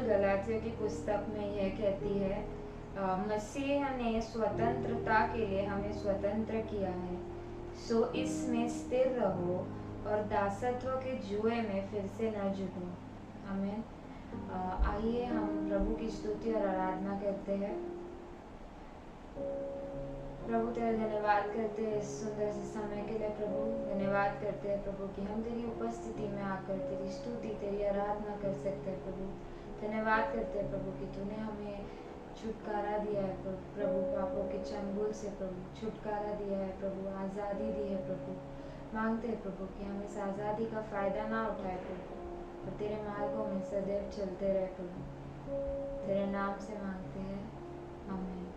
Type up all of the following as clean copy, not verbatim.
गलातियों की पुस्तक में यह कहती है, मसीह ने स्वतंत्रता के लिए हमें स्वतंत्र किया है, सो इसमें स्थिर रहो और दासत्व के जुए में फिर से न जुड़ो। आमीन। आइए हम प्रभु की स्तुति और आराधना करते हैं। प्रभु तेरा धन्यवाद करते हैं इस सुंदर से समय के लिए। प्रभु धन्यवाद करते हैं प्रभु कि हम तेरी उपस्थिति में आकर तेरी स्तुति तेरी आराधना कर सकते हैं। प्रभु धन्यवाद करते हैं प्रभु कि तूने हमें छुटकारा दिया है प्रभु, पापों के चंगुल से प्रभु छुटकारा दिया है प्रभु, आज़ादी दी है प्रभु। मांगते हैं प्रभु कि हम इस आज़ादी का फ़ायदा ना उठाए प्रभु, और तेरे मार्गों में सदैव चलते रहे प्रभु। तेरे नाम से मांगते हैं, आमीन।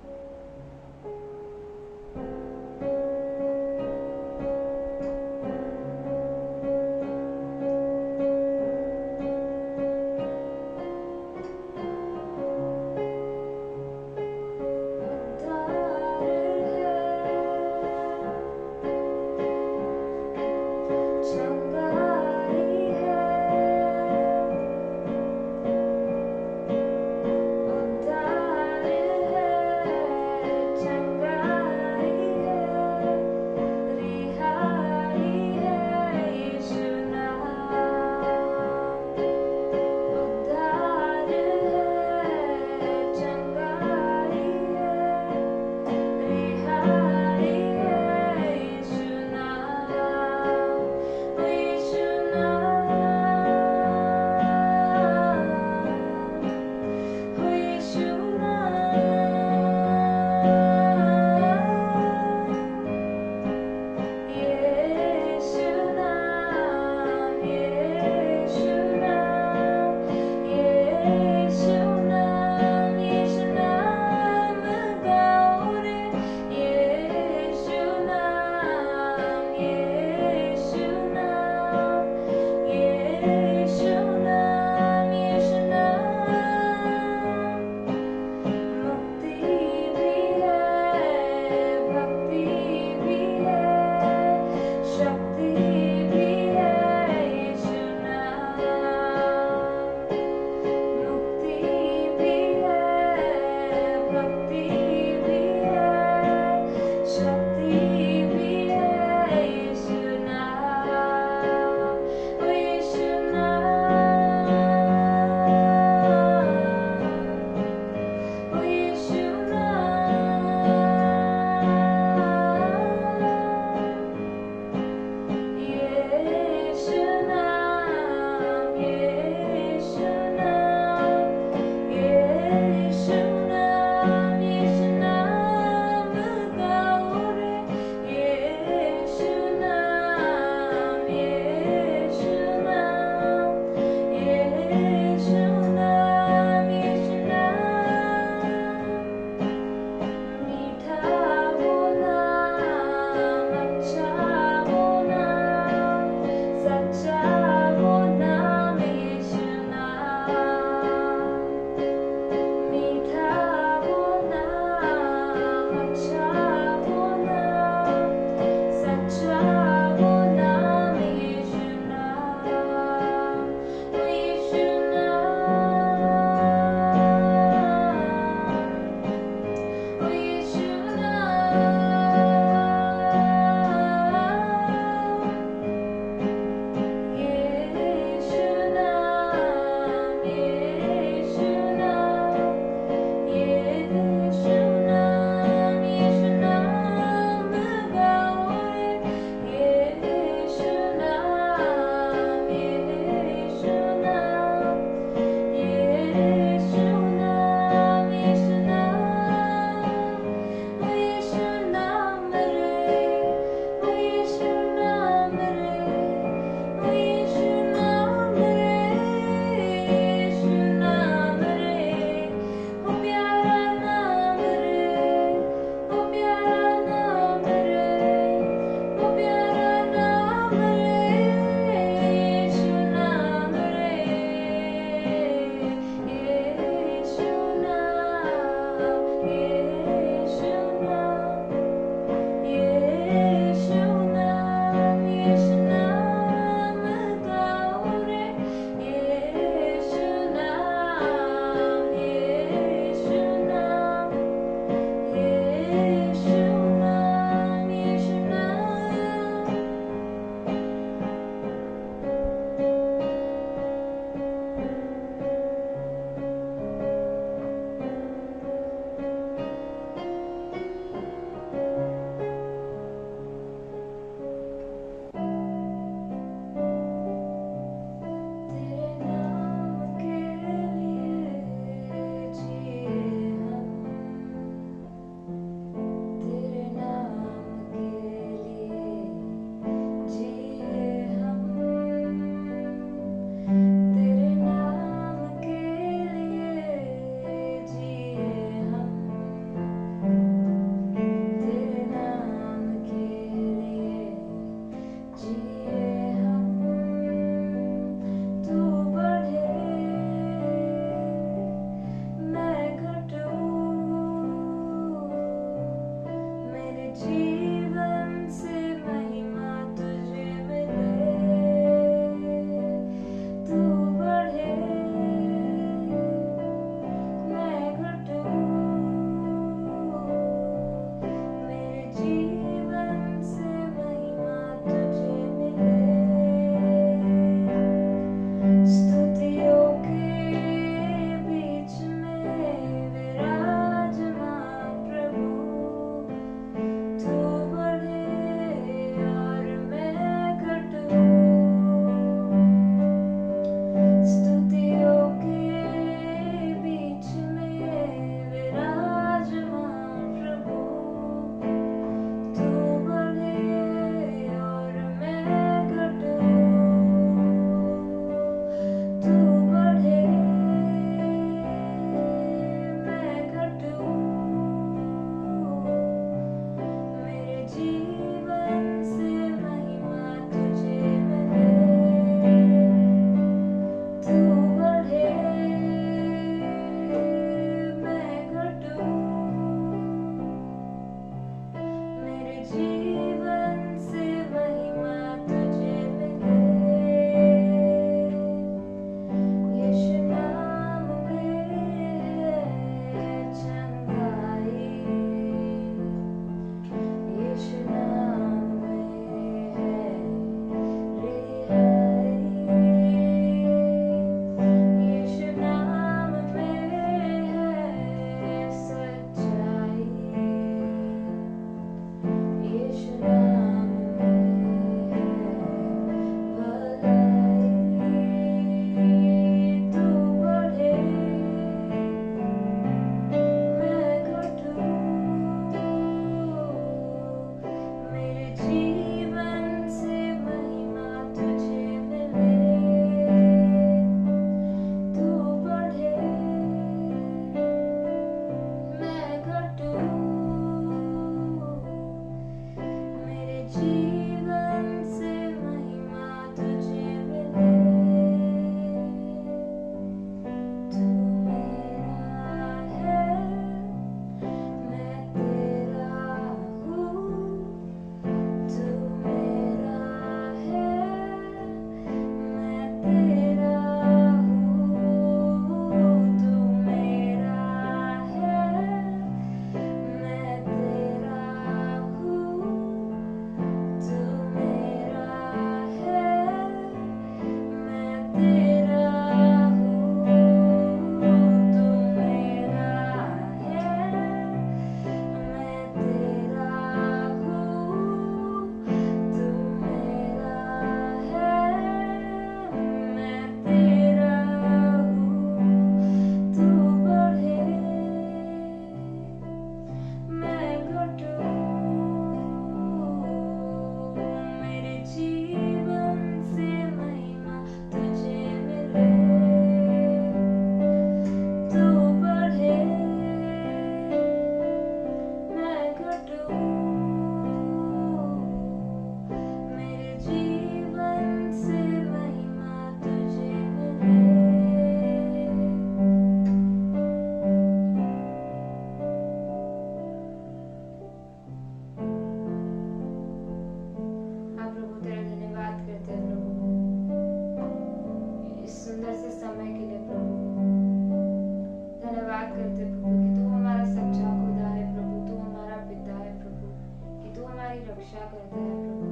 रक्षा करता है प्रभु।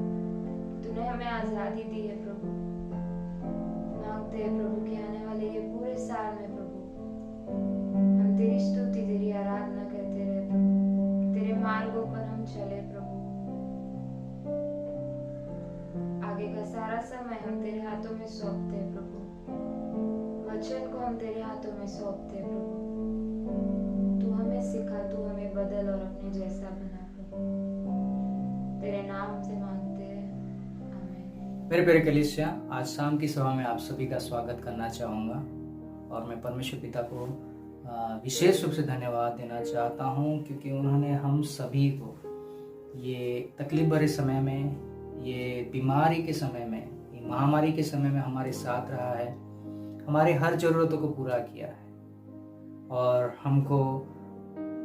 तूने हमें आजादी दी है प्रभु। मांगते हैं प्रभु कि आने वाले ये पूरे साल में प्रभु हम तेरी स्तुति तेरी आराधना करते रहे प्रभु। तेरे मार्गों पर हम चले प्रभु। आगे का सारा समय हम तेरे हाथों में सौंपते हैं प्रभु। वचन को हम तेरे हाथों में सौंपते हैं प्रभु। तू हमें सिखा, तू हमें बदल और अपने जैसा बना प्रभु। तेरे नाम से मांगते हैं, आमीन। मेरे प्यारे कलीसिया, आज शाम की सभा में आप सभी का स्वागत करना चाहूँगा और मैं परमेश्वर पिता को विशेष रूप से धन्यवाद देना चाहता हूँ क्योंकि उन्होंने हम सभी को ये तकलीफ भरे समय में, ये बीमारी के समय में, ये महामारी के समय में हमारे साथ रहा है, हमारे हर ज़रूरतों को पूरा किया है और हमको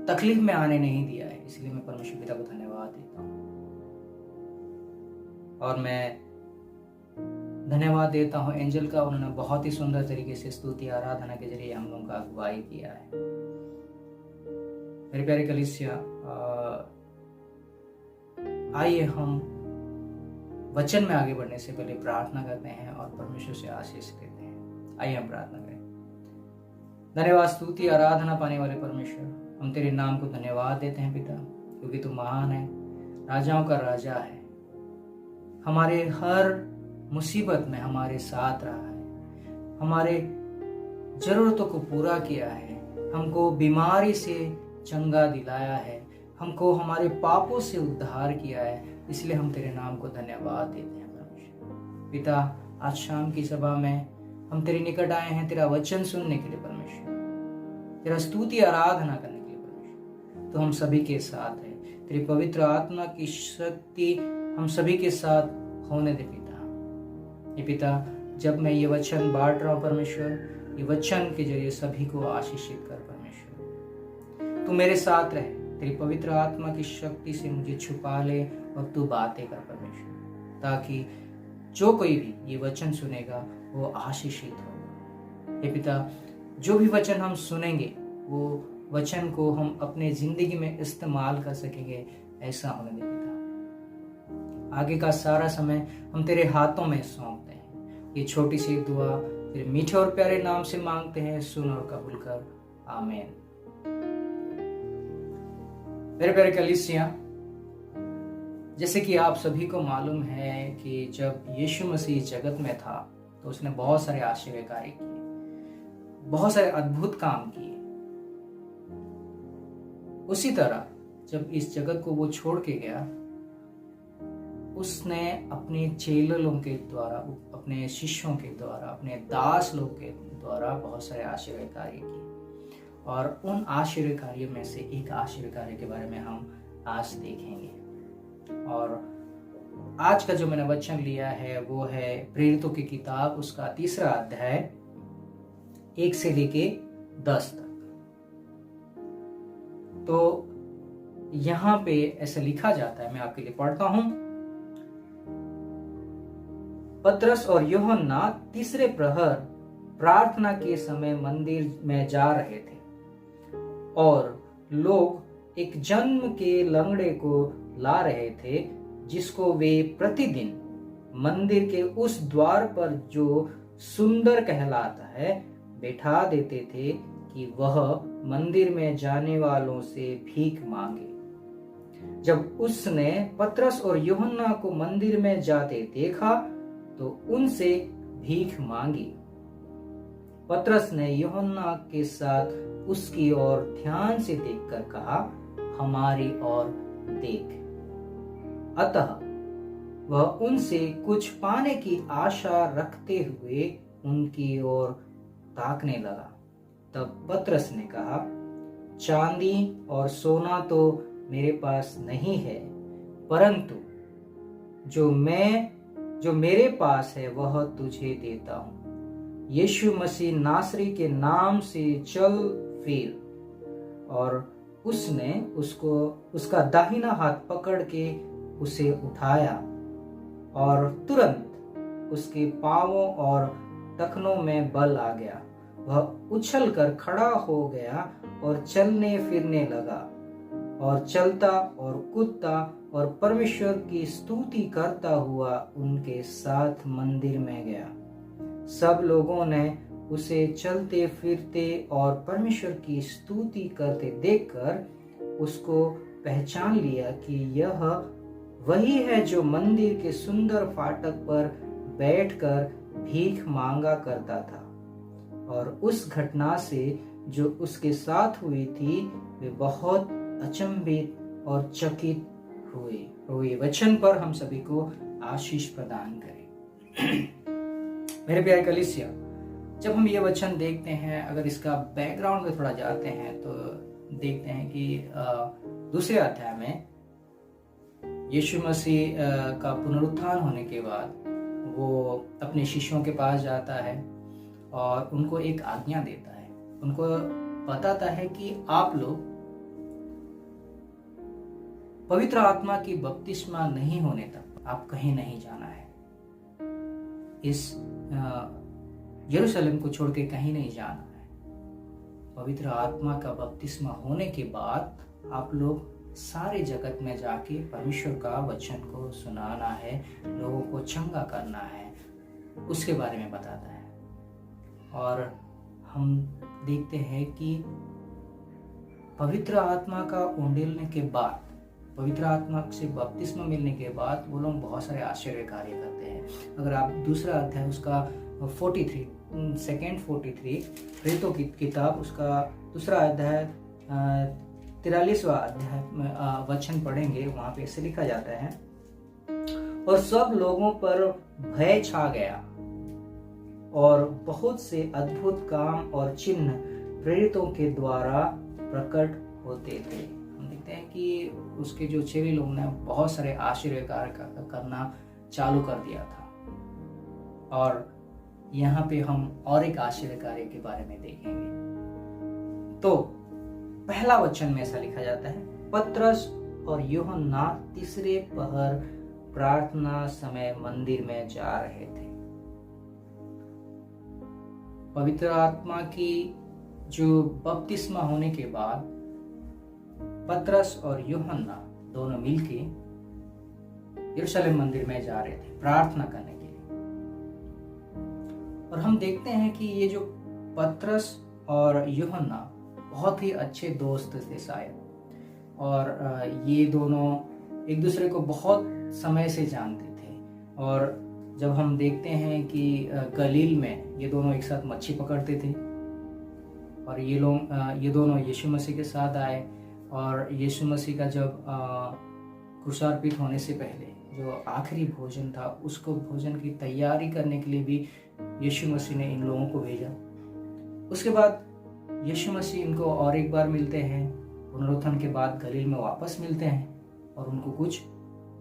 तकलीफ में आने नहीं दिया है। इसलिए मैं परमेश्वर पिता को धन्यवाद देता हूँ और मैं धन्यवाद देता हूँ एंजल का। उन्होंने बहुत ही सुंदर तरीके से स्तुति आराधना के जरिए हम लोगों का अगुवाई किया है। मेरे प्यारे कलीसिया, आइए हम वचन में आगे बढ़ने से पहले प्रार्थना करते हैं और परमेश्वर से आशीष लेते हैं। आइए हम प्रार्थना करें। धन्यवाद, स्तुति आराधना पाने वाले परमेश्वर, हम तेरे नाम को धन्यवाद देते हैं पिता, क्योंकि तू महान है, राजाओं का राजा है, हमारे हर मुसीबत में हमारे साथ रहा है, हमारे जरूरतों को पूरा किया है, हमको बीमारी से चंगा दिलाया है, हमको हमारे पापों से उद्धार किया है। इसलिए हम तेरे नाम को धन्यवाद देते हैं परमेश्वर पिता। आज शाम की सभा में हम तेरे निकट आए हैं तेरा वचन सुनने के लिए परमेश्वर, तेरा स्तुति आराधना करने के लिए परमेश्वर। तो हम सभी के साथ है, तेरी पवित्र आत्मा की शक्ति हम सभी के साथ होने दे पिता। ये पिता, जब मैं ये वचन बांट रहा हूँ परमेश्वर, ये वचन के जरिए सभी को आशीषित कर परमेश्वर। तू मेरे साथ रहे, तेरी पवित्र आत्मा की शक्ति से मुझे छुपा ले और तू बातें कर परमेश्वर, ताकि जो कोई भी ये वचन सुनेगा वो आशीषित होगा। हे पिता, जो भी वचन हम सुनेंगे वो वचन को हम अपने जिंदगी में इस्तेमाल कर सकेंगे, ऐसा होने दे पिता। आगे का सारा समय हम तेरे हाथों में सौंपते हैं। ये छोटी सी दुआ तेरे मीठे और प्यारे नाम से मांगते हैं, सुन और कबूल कर, आमीन। मेरे प्यारे कलीसिया, जैसे कि आप सभी को मालूम है कि जब यीशु मसीह जगत में था तो उसने बहुत सारे आश्चर्य कार्य किए, बहुत सारे अद्भुत काम किए। उसी तरह जब इस जगत को वो छोड़ के गया, उसने अपने चेलों के द्वारा, अपने शिष्यों के द्वारा, अपने दास लोग के द्वारा बहुत सारे आश्चर्य कार्य किए और उन आश्चर्य कार्यों में से एक आश्चर्य कार्य के बारे में हम आज देखेंगे। और आज का जो मैंने वचन लिया है वो है प्रेरितों की किताब, उसका 3 अध्याय 1 से लेके 10 तक। तो यहाँ पे ऐसा लिखा जाता है, मैं आपके लिए पढ़ता हूं। पतरस और यूहन्ना तीसरे प्रहर प्रार्थना के समय मंदिर में जा रहे थे और लोग एक जन्म के लंगड़े को ला रहे थे, जिसको वे प्रतिदिन मंदिर के उस द्वार पर जो सुंदर कहलाता है बैठा देते थे कि वह मंदिर में जाने वालों से भीख मांगे। जब उसने पतरस और यूहन्ना को मंदिर में जाते देखा तो उनसे भीख मांगी। पतरस ने यूहन्ना के साथ उसकी ओर ध्यान से देखकर कहा, हमारी ओर देख। अतः वह उनसे कुछ पाने की आशा रखते हुए उनकी ओर ताकने लगा। तब पतरस ने कहा, चांदी और सोना तो मेरे पास नहीं है, परंतु जो मेरे पास है वह तुझे देता हूं। यीशु मसीह नासरी के नाम से चल फिर। और उसने उसका दाहिना हाथ पकड़ के उसे उठाया और तुरंत उसके पांवों और टखनों में बल आ गया। वह उछलकर खड़ा हो गया और चलने फिरने लगा। और चलता और कूदता और परमेश्वर की स्तुति करता हुआ उनके साथ मंदिर में गया। सब लोगों ने उसे चलते फिरते और परमेश्वर की स्तुति करते देखकर उसको पहचान लिया कि यह वही है जो मंदिर के सुंदर फाटक पर बैठकर भीख मांगा करता था। और उस घटना से जो उसके साथ हुई थी वे बहुत अचंभित और चकित हुए। तो ये वचन पर हम सभी को आशीष प्रदान करें। मेरे प्यारे कलीसिया, जब हम ये वचन देखते हैं, अगर इसका बैकग्राउंड में थोड़ा जाते हैं तो देखते हैं कि दूसरे अध्याय में यीशु मसीह का पुनरुत्थान होने के बाद वो अपने शिष्यों के पास जाता है और उनको एक आज्ञा देता है। उनको बताता है कि आप लोग पवित्र आत्मा की बपतिस्मा नहीं होने तक आप कहीं नहीं जाना है। इस यरूशलेम को छोड़ के कहीं नहीं जाना है। पवित्र आत्मा का बपतिस्मा होने के बाद आप लोग सारे जगत में जाके परमेश्वर का वचन को सुनाना है, लोगों को चंगा करना है, उसके बारे में बताता है। और हम देखते हैं कि पवित्र आत्मा का उंडेलने के बाद, पवित्र आत्मा से बपतिस्मा मिलने के बाद वो लोग बहुत सारे आश्चर्य कार्य करते हैं। अगर आप दूसरा अध्याय उसका 43 प्रेरितों की किताब उसका दूसरा अध्याय 43वां अध्याय में वचन पढ़ेंगे, वहां पे ऐसे लिखा जाता है, और सब लोगों पर भय छा गया और बहुत से अद्भुत काम और चिन्ह प्रेरितों के द्वारा प्रकट होते थे। हम देखते हैं कि उसके जो चेले लोग ने बहुत सारे आश्चर्य कार्य करना चालू कर दिया था। और यहाँ पे हम और एक आश्चर्य कार्य के बारे में देखेंगे। तो पहला वचन में ऐसा लिखा जाता है, पतरस और यूहन्ना तीसरे पहर प्रार्थना समय मंदिर में जा रहे थे। पवित्र आत्मा की जो बपतिस्मा होने के बाद पतरस और यूहन्ना दोनों मिलके यरूशलेम मंदिर में जा रहे थे प्रार्थना करने के लिए। और हम देखते हैं कि ये जो पतरस और यूहन्ना बहुत ही अच्छे दोस्त थे शायद, और ये दोनों एक दूसरे को बहुत समय से जानते थे। और जब हम देखते हैं कि गलील में ये दोनों एक साथ मच्छी पकड़ते थे, और ये दोनों यीशु मसीह के साथ आए, और यीशु मसीह का जब क्रूसार्पित होने से पहले जो आखिरी भोजन था, उसको भोजन की तैयारी करने के लिए भी यीशु मसीह ने इन लोगों को भेजा। उसके बाद यीशु मसीह इनको और एक बार मिलते हैं, पुनरुत्थान के बाद गलील में वापस मिलते हैं और उनको कुछ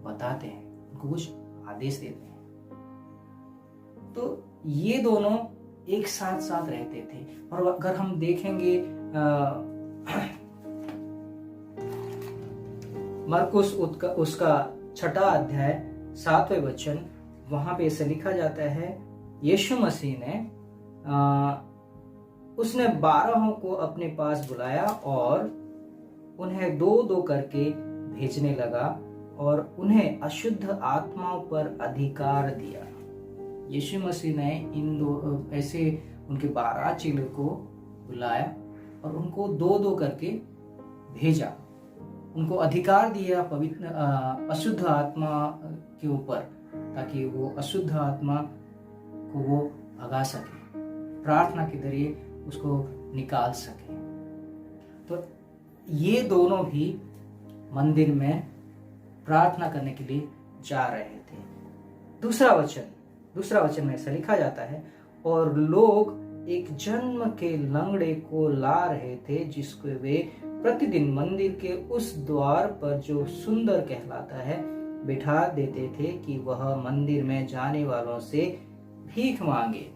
बताते हैं, उनको कुछ आदेश देते हैं। तो ये दोनों एक साथ साथ रहते थे। और अगर हम देखेंगे मरकुस उसका 6 अध्याय 7वें वचन, वहां पे ऐसे लिखा जाता है, यीशु मसीह ने उसने 12 को अपने पास बुलाया और उन्हें 2-2 करके भेजने लगा और उन्हें अशुद्ध आत्माओं पर अधिकार दिया। यीशु मसीह ने इन दो ऐसे उनके 12 चेलों को बुलाया और उनको 2-2 करके भेजा, उनको अधिकार दिया पवित्र अशुद्ध आत्मा के ऊपर, ताकि वो अशुद्ध आत्मा को वो भगा सके, प्रार्थना के जरिए उसको निकाल सके। तो ये दोनों भी मंदिर में प्रार्थना करने के लिए जा रहे थे। दूसरा वचन में ऐसा लिखा जाता है, और लोग एक जन्म के लंगड़े को ला रहे थे, जिसको वे प्रतिदिन मंदिर के उस द्वार पर जो सुंदर कहलाता है बिठा देते थे कि वह मंदिर में जाने वालों से भीख मांगे।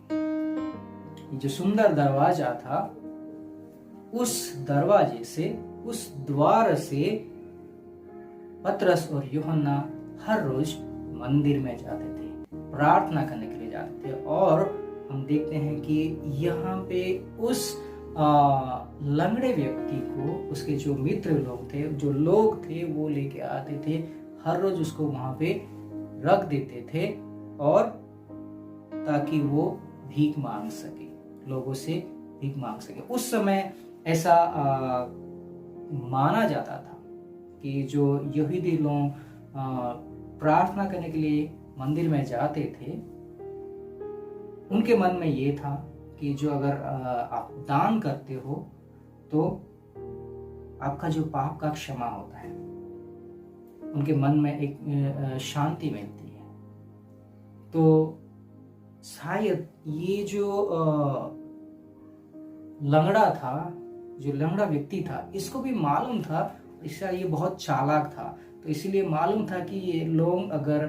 जो सुंदर दरवाजा था, उस दरवाजे से, उस द्वार से पतरस और यूहन्ना हर रोज मंदिर में जाते थे, प्रार्थना करने के लिए जाते थे। और हम देखते हैं कि यहाँ पे उस लंगड़े व्यक्ति को उसके जो मित्र लोग थे, जो लोग थे, वो लेके आते थे, हर रोज उसको वहां पे रख देते थे, और ताकि वो भीख मांग सके, लोगों से भीख मांग सके। उस समय ऐसा माना जाता था कि जो यहूदी लोग प्रार्थना करने के लिए मंदिर में जाते थे, उनके मन में ये था कि जो अगर आप दान करते हो तो आपका जो पाप का क्षमा होता है, उनके मन में एक शांति मिलती है। तो शायद ये जो लंगड़ा था, जो लंगड़ा व्यक्ति था, इसको भी मालूम था, इसका ये बहुत चालाक था, तो इसीलिए मालूम था कि ये लोग अगर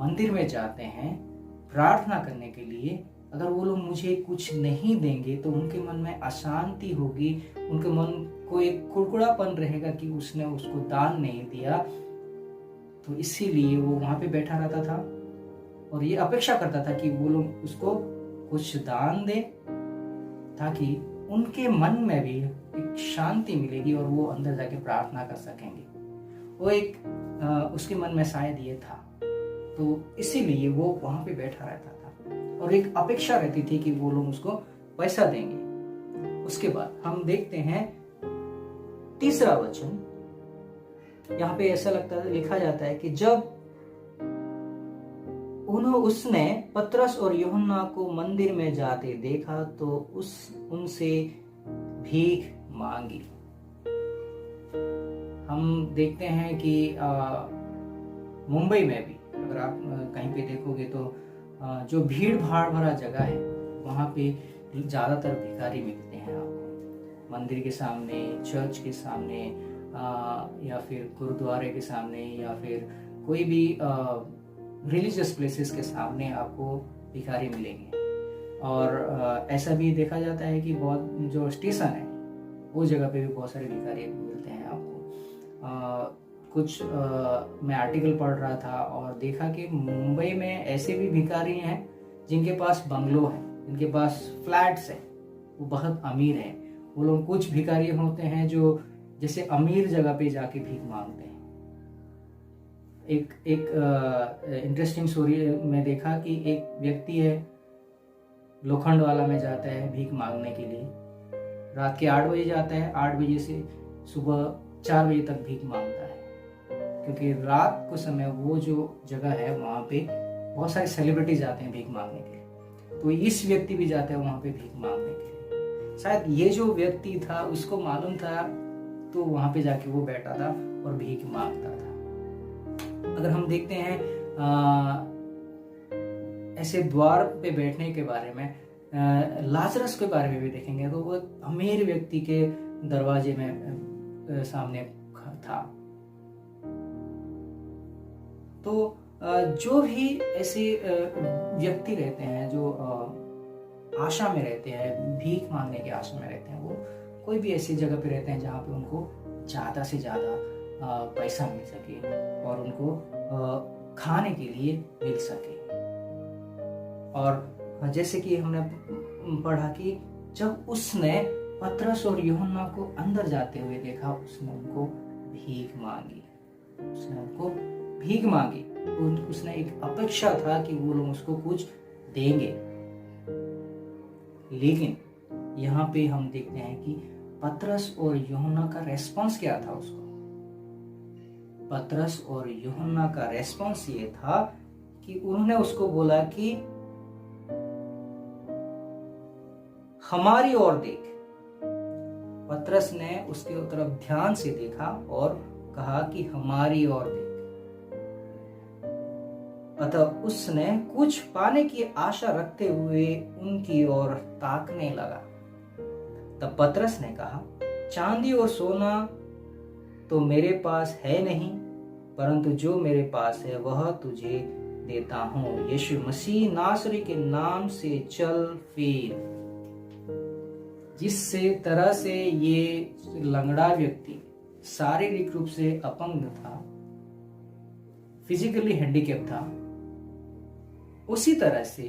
मंदिर में जाते हैं प्रार्थना करने के लिए, अगर वो लोग मुझे कुछ नहीं देंगे तो उनके मन में अशांति होगी, उनके मन को एक कुड़कुड़ापन रहेगा कि उसने उसको दान नहीं दिया। तो इसीलिए वो वहां पे बैठा रहता था और ये अपेक्षा करता था कि वो लोग उसको कुछ दान दे, ताकि उनके मन में भी एक शांति मिलेगी और वो अंदर जाके प्रार्थना कर सकेंगे। वो एक उसके मन में शायद ये था, तो इसीलिए वो वहां पे बैठा रहता था और एक अपेक्षा रहती थी कि वो लोग उसको पैसा देंगे। उसके बाद हम देखते हैं तीसरा वचन, यहाँ पे ऐसा लिखा जाता है कि जब उसने पतरस और यूहन्ना को मंदिर में जाते देखा तो उनसे भीख मांगी। हम देखते हैं कि मुंबई में भी अगर आप कहीं पे देखोगे तो जो भीड़ भाड़ भरा जगह है वहां पे ज्यादातर भिखारी मिलते हैं आपको, मंदिर के सामने, चर्च के सामने, या फिर गुरुद्वारे के सामने, या फिर कोई भी रिलीजियस प्लेसेस के सामने आपको भिखारी मिलेंगे। और ऐसा भी देखा जाता है कि बहुत जो स्टेशन है वो जगह पे भी बहुत सारे भिखारी मिलते हैं आपको। कुछ मैं आर्टिकल पढ़ रहा था और देखा कि मुंबई में ऐसे भी भिखारी हैं जिनके पास बंगलो है, जिनके पास फ्लैट्स है, वो बहुत अमीर हैं। वो लोग, कुछ भिखारी होते हैं जो जैसे अमीर जगह पे जाके भीख मांगते हैं। एक इंटरेस्टिंग स्टोरी में देखा कि एक व्यक्ति है, लोखंड वाला में जाता है भीख मांगने के लिए, रात के 8 बजे जाता है, 8 बजे से सुबह 4 बजे तक भीख मांगता है, क्योंकि रात को समय वो जो जगह है वहाँ पे बहुत सारे सेलिब्रिटीज आते हैं भीख मांगने के लिए। तो इस व्यक्ति भी जाता है वहाँ पे भीख मांगने के लिए। शायद ये जो व्यक्ति था उसको मालूम था, तो वहाँ पे जाके वो बैठा था और भीख मांगता था। अगर हम देखते हैं ऐसे द्वार पे बैठने के बारे में, लाजरस के बारे में भी देखेंगे तो वो अमीर व्यक्ति के दरवाजे में सामने था। तो जो भी ऐसे व्यक्ति रहते हैं जो आशा में रहते हैं, भीख मांगने की आशा में रहते हैं, वो कोई भी ऐसी जगह पे रहते हैं जहाँ पे उनको ज्यादा से ज्यादा पैसा मिल सके और उनको खाने के लिए मिल सके। और जैसे कि हमने पढ़ा कि जब उसने पतरस और यूहन्ना को अंदर जाते हुए देखा, उसने उनको भीख मांगी, उसने एक अपेक्षा था कि वो लोग उसको कुछ देंगे। लेकिन यहाँ पे हम देखते हैं कि पतरस और यूहन्ना का रेस्पॉन्स क्या था उसको। पतरस और यूहन्ना का रेस्पॉन्स ये था कि उन्होंने उसको बोला कि हमारी ओर देख। पतरस ने उसके तरफ ध्यान से देखा और कहा कि हमारी ओर देख। अतः उसने कुछ पाने की आशा रखते हुए उनकी ओर ताकने लगा। तब पतरस ने कहा, चांदी और सोना तो मेरे पास है नहीं, परंतु जो मेरे पास है वह तुझे देता हूं। यीशु मसीह नासरी के नाम से चल फिर। जिससे तरह से ये लंगड़ा व्यक्ति शारीरिक रूप से अपंग था, फिजिकली हैंडीकैप था, उसी तरह से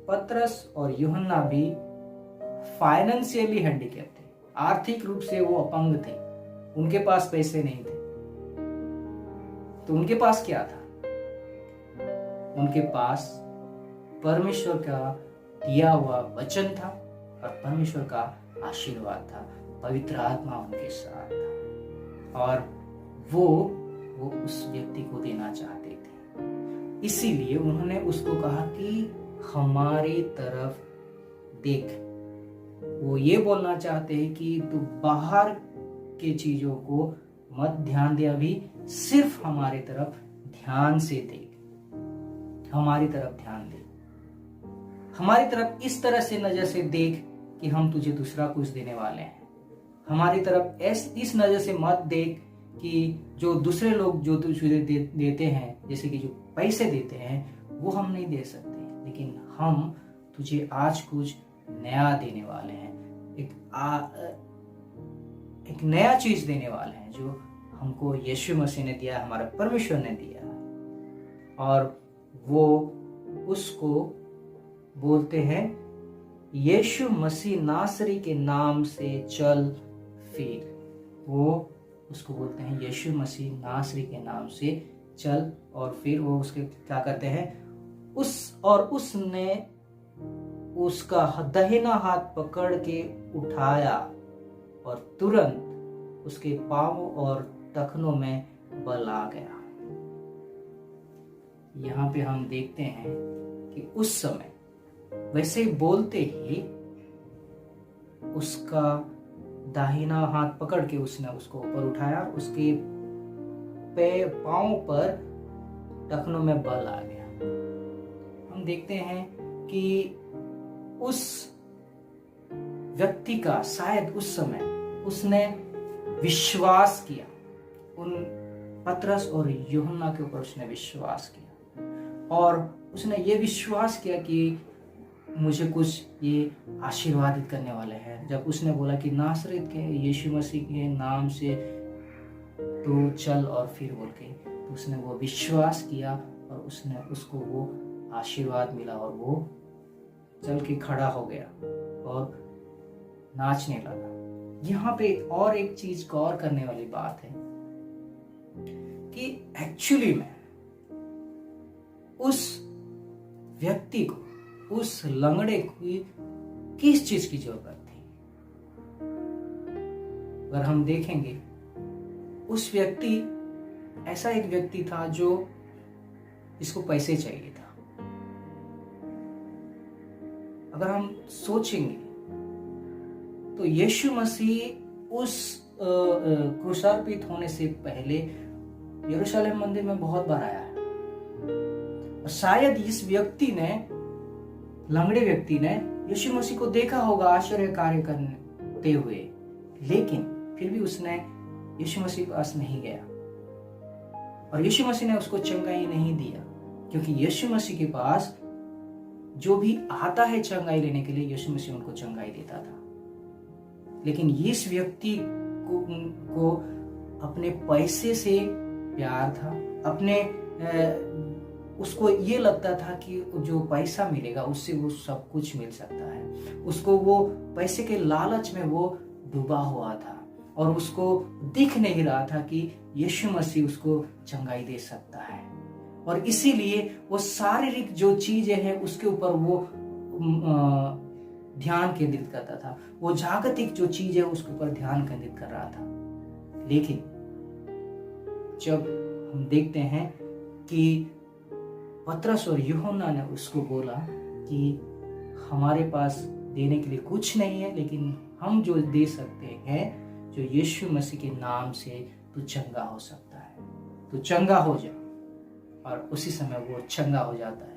पतरस और यूहन्ना भी फाइनेंशियली हैंडीकैप थे, आर्थिक रूप से वो अपंग थे, उनके पास पैसे नहीं थे। तो उनके पास क्या था? उनके पास परमेश्वर का दिया हुआ वचन था और परमेश्वर का आशीर्वाद था, पवित्र आत्मा उनके साथ था और वो उस व्यक्ति को देना चाहते थे। इसीलिए उन्होंने उसको कहा कि हमारी तरफ देख। वो ये बोलना चाहते हैं कि तू बाहर के चीजों को मत ध्यान दे, अभी सिर्फ हमारी तरफ ध्यान से देख, हमारी तरफ ध्यान दे, हमारी तरफ इस तरह से नजर से देख कि हम तुझे दूसरा कुछ देने वाले हैं। हमारी तरफ इस नजर से मत देख कि जो दूसरे लोग जो तुझे देते हैं, जैसे कि जो पैसे देते हैं, वो हम नहीं दे सकते, लेकिन हम तुझे आज कुछ नया देने वाले हैं, एक नया चीज देने वाले हैं जो हमको यीशु मसीह ने दिया, हमारे परमेश्वर ने दिया। और वो उसको बोलते हैं यीशु मसीह नासरी के नाम से चल फिर। वो उसको बोलते हैं यीशु मसीह नासरी के नाम से चल, और फिर वो उसके क्या करते हैं, उसने उसका दाहिना हाथ पकड़ के उठाया और तुरंत उसके पांवों और टखनों में बल आ गया। यहाँ पे हम देखते हैं कि उस समय वैसे बोलते ही उसका दाहिना हाथ पकड़ के उसने उसको ऊपर उठाया, उसके पांव पर टखनों में बल आ गया। हम देखते हैं कि उस व्यक्ति का शायद उस समय उसने विश्वास किया, उन पतरस और यूहन्ना के ऊपर उसने विश्वास किया और उसने ये विश्वास किया कि मुझे कुछ ये आशीर्वादित करने वाले हैं। जब उसने बोला कि नासरत के यीशु मसीह के नाम से तो चल और फिर बोल के, तो उसने वो विश्वास किया और उसको वो आशीर्वाद मिला और वो चल के खड़ा हो गया और नाचने लगा। यहाँ पे और एक चीज गौर करने वाली बात है कि एक्चुअली में उस व्यक्ति को, उस लंगड़े की किस चीज की जरूरत थी? अगर हम देखेंगे, उस व्यक्ति ऐसा एक व्यक्ति था जो इसको पैसे चाहिए था। अगर हम सोचेंगे तो यीशु मसीह उस क्रूसार्पित होने से पहले यरूशलेम मंदिर में बहुत बार आया है और शायद इस व्यक्ति ने, लंगड़े व्यक्ति ने यीशु मसीह को देखा होगा आश्चर्य कार्य करते हुए, लेकिन फिर भी उसने यीशु मसीह के पास नहीं गया और यीशु मसीह ने उसको चंगाई नहीं दिया, क्योंकि यीशु मसीह के पास जो भी आता है चंगाई लेने के लिए, यीशु मसीह उनको चंगाई देता था। लेकिन इस व्यक्ति को अपने पैसे से प्यार था, उसको ये लगता था कि जो पैसा मिलेगा उससे वो सब कुछ मिल सकता है। उसको वो पैसे के लालच में वो डूबा हुआ था और उसको दिख नहीं रहा था कि यीशु मसीह उसको चंगाई दे सकता है, और इसीलिए वो शारीरिक जो चीजें हैं उसके ऊपर वो ध्यान केंद्रित करता था, वो जागतिक जो चीज है उसके ऊपर ध्यान केंद्रित कर रहा था। लेकिन जब हम देखते हैं कि पतरस और यूहन्ना ने उसको बोला कि हमारे पास देने के लिए कुछ नहीं है, लेकिन हम जो दे सकते हैं, जो यीशु मसीह के नाम से तू चंगा हो सकता है, तू चंगा हो जा। और उसी समय वो चंगा हो जाता है।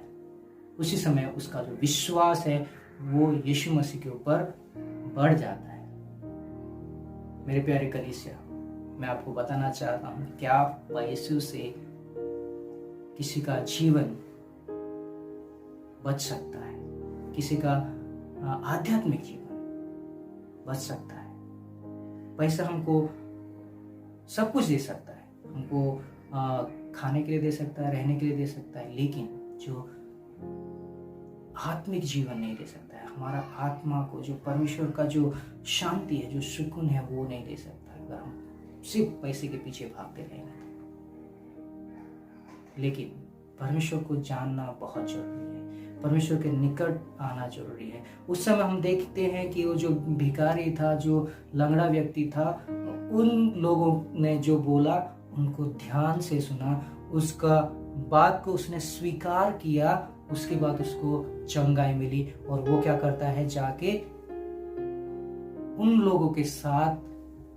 उसी समय उसका जो विश्वास है वो यीशु मसीह के ऊपर बढ़ जाता है। मेरे प्यारे कलीसिया, मैं आपको बताना चाहता हूँ, क्या पैसों से किसी का जीवन बच सकता है? किसी का आध्यात्मिक जीवन बच सकता है? पैसा हमको सब कुछ दे सकता है, हमको खाने के लिए दे सकता है, रहने के लिए दे सकता है, लेकिन जो आत्मिक जीवन नहीं दे सकता है। हमारा आत्मा को जो परमेश्वर का जो शांति है, जो सुकून है, वो नहीं दे सकता अगर हम सिर्फ पैसे के पीछे भागते रहेंगे। लेकिन परमेश्वर को जानना बहुत जरूरी है, परमेश्वर के निकट आना जरूरी है। उस समय हम देखते हैं कि वो जो भिखारी था, जो लंगड़ा व्यक्ति था, उन लोगों ने जो बोला उनको ध्यान से सुना, उसका बात को उसने स्वीकार किया, उसके बाद उसको चंगाई मिली। और वो क्या करता है, जाके उन लोगों के साथ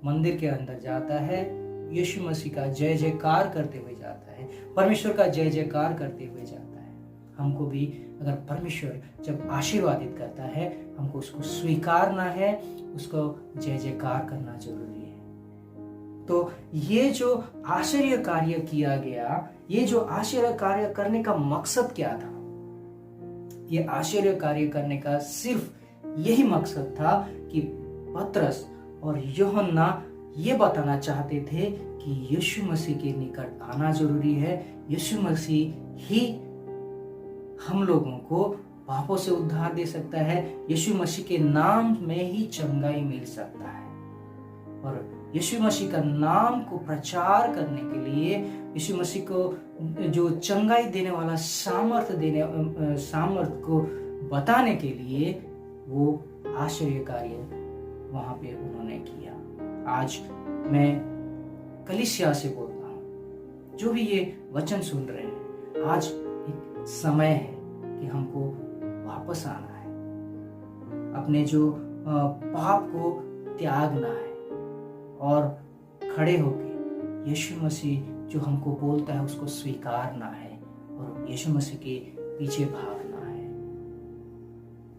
मंदिर के अंदर जाता है, यीशु मसीह का जय जयकार करते हुए जाता है, परमेश्वर का जय जयकार करते हुए जाता है। हमको भी अगर परमेश्वर जब आशीर्वादित करता है, हमको उसको स्वीकारना है, उसको जय जयकार करना जरूरी है। तो ये जो आश्चर्य कार्य किया गया, ये जो आश्चर्य कार्य करने का मकसद क्या था? ये आश्चर्य कार्य करने का सिर्फ यही मकसद था कि पतरस और यूहन्ना ये बताना चाहते थे कि यीशु मसीह के निकट आना जरूरी है। यीशु मसीह ही हम लोगों को पापों से उद्धार दे सकता है, यीशु मसीह के नाम में ही चंगाई मिल सकता है। और यीशु मसीह का नाम को प्रचार करने के लिए, यीशु मसीह को जो चंगाई देने वाला सामर्थ को बताने के लिए वो आश्चर्य कार्य वहां पे उन्होंने किया। आज मैं कलीसिया से बोलता हूं, जो भी ये वचन सुन रहे हैं, आज एक समय है कि हमको वापस आना है, अपने जो पाप को त्यागना है और खड़े होके यीशु मसीह जो हमको बोलता है उसको स्वीकारना है और यीशु मसीह के पीछे भागना है।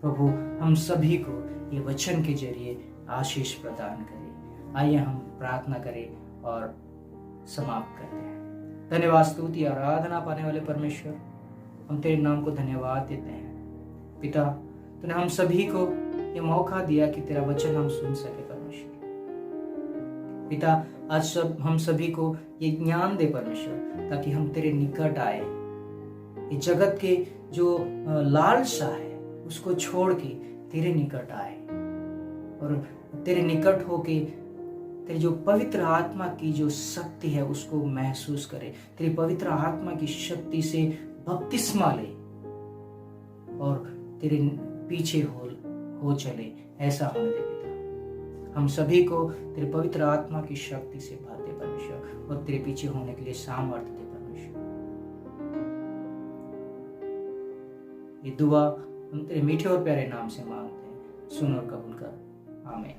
प्रभु हम सभी को ये वचन के जरिए आशीष प्रदान करे। आइए हम प्रार्थना करें और समाप्त करते हैं। धन्यवाद, स्तुति, आराधना पाने वाले परमेश्वर, हम तेरे नाम को धन्यवाद देते हैं। पिता, तूने हम सभी को ये मौका दिया कि तेरा वचन हम सुन सके। परमेश्वर पिता, आज हम सभी को ये ज्ञान दे परमेश्वर, ताकि हम तेरे निकट आए। ये जगत के जो लालसा है उसको छोड़ के तेरे निकट आए और तेरे निकट होके तेरी जो पवित्र आत्मा की जो शक्ति है उसको महसूस करे, तेरी पवित्र आत्मा की शक्ति से बपतिस्मा ले और तेरे पीछे हो चले। ऐसा होने दे पिता। हम सभी को तेरे पवित्र आत्मा की शक्ति से भर दे परमेश्वर और तेरे पीछे होने के लिए सामर्थ्य दे परमेश्वर। ये दुआ हम तेरे मीठे और प्यारे नाम से मांगते हैं, सुन और कबूल कर। आमीन।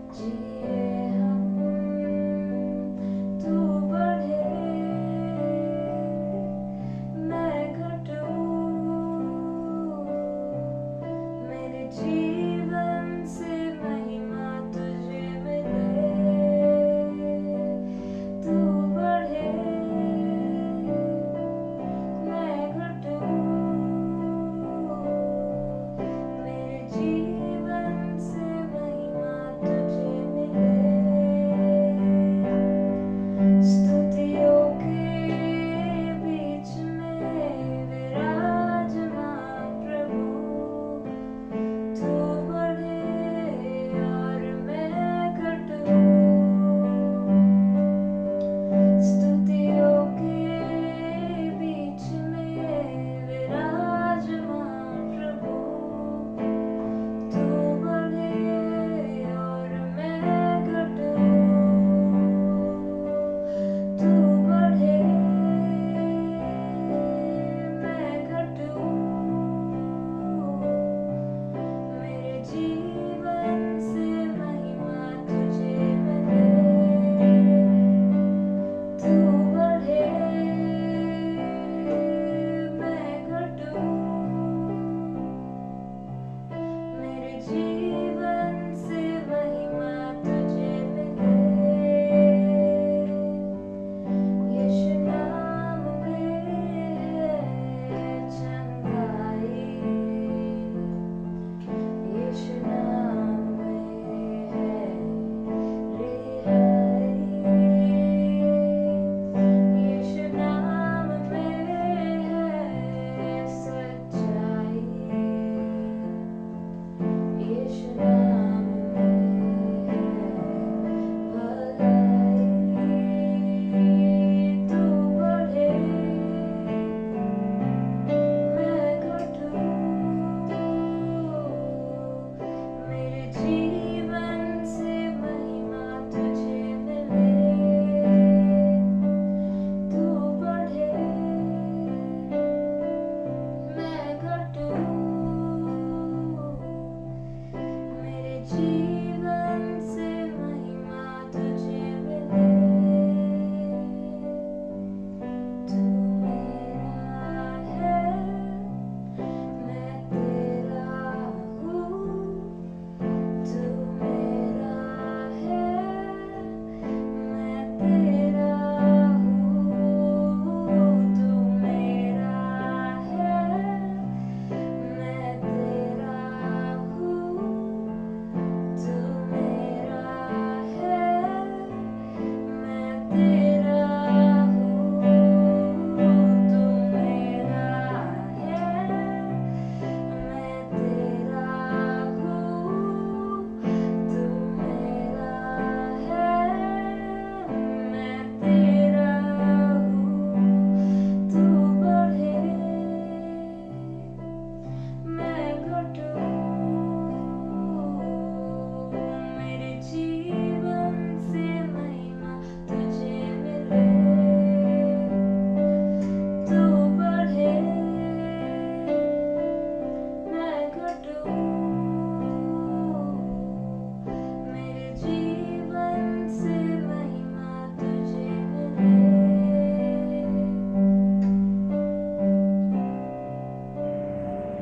जी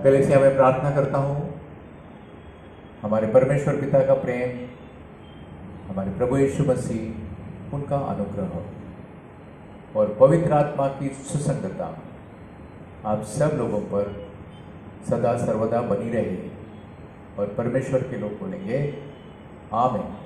पहले से मैं प्रार्थना करता हूँ, हमारे परमेश्वर पिता का प्रेम, हमारे प्रभु यीशु मसीह उनका अनुग्रह और पवित्र आत्मा की सुसंगता आप सब लोगों पर सदा सर्वदा बनी रहे। और परमेश्वर के लोग बोलेंगे आमीन।